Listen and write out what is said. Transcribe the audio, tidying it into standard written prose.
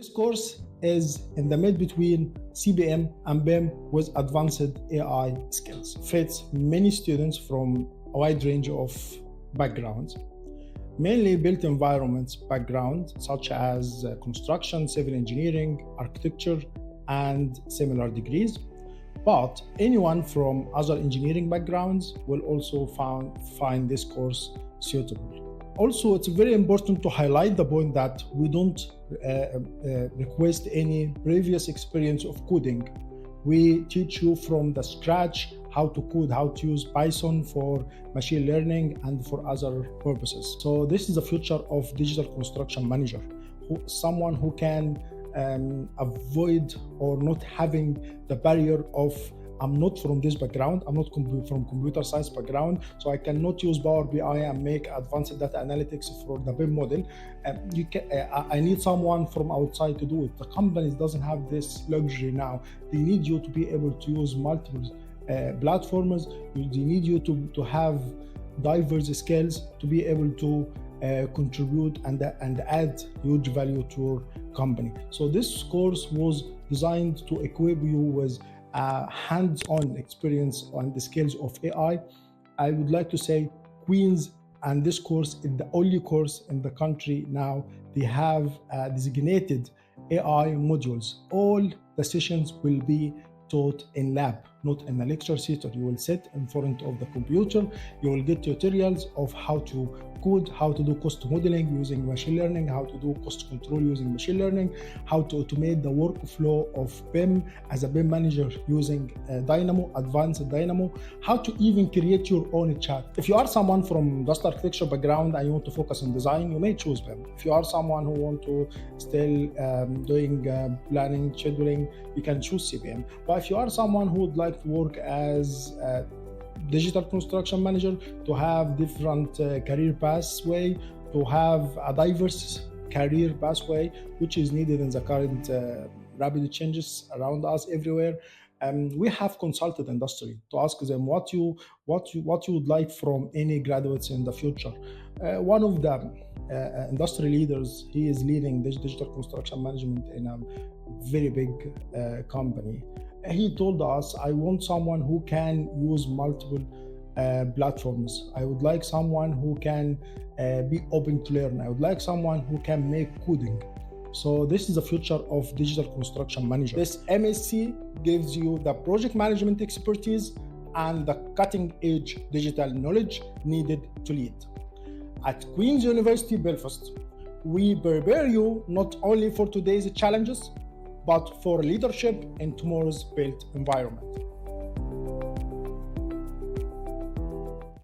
course is in the mid between CBM and BIM with advanced AI skills. Fits many students from a wide range of backgrounds, mainly built environments background, such as construction, civil engineering, architecture, and similar degrees. But anyone from other engineering backgrounds will also find this course suitable. Also, it's very important to highlight the point that we don't request any previous experience of coding. We teach you from the scratch how to code, how to use Python for machine learning and for other purposes. So this is the future of digital construction manager, someone who can avoid or not having the barrier of I'm not from this background, I'm not from computer science background, so I cannot use Power BI and make advanced data analytics for the BIM model. I need someone from outside to do it. The companies doesn't have this luxury now. They need you to be able to use multiple platforms. They need you to have diverse skills to be able to contribute and add huge value to your company. So this course was designed to equip you with hands-on experience on the skills of AI. I would like to say Queens and this course is the only course in the country now. They have designated AI modules. All the sessions will be taught in lab, not in a lecture theater. You will sit in front of the computer. You will get tutorials of how to code, how to do cost modeling using machine learning, how to do cost control using machine learning, how to automate the workflow of BIM as a BIM manager using Dynamo, advanced Dynamo, how to even create your own chat. If you are someone from just architecture background and you want to focus on design, you may choose BIM. If you are someone who want to still doing planning, scheduling, you can choose CBM. But if you are someone who would like to work as a digital construction manager, to have different career pathway, to have a diverse career pathway, which is needed in the current rapid changes around us everywhere, we have consulted industry to ask them what you would like from any graduates in the future. One of the industry leaders, he is leading this digital construction management in a very big company. He told us, I want someone who can use multiple platforms. I would like someone who can be open to learn. I would like someone who can make coding. So this is the future of digital construction manager. This MSc gives you the project management expertise and the cutting edge digital knowledge needed to lead. At Queen's University Belfast, we prepare you not only for today's challenges, but for leadership in tomorrow's built environment.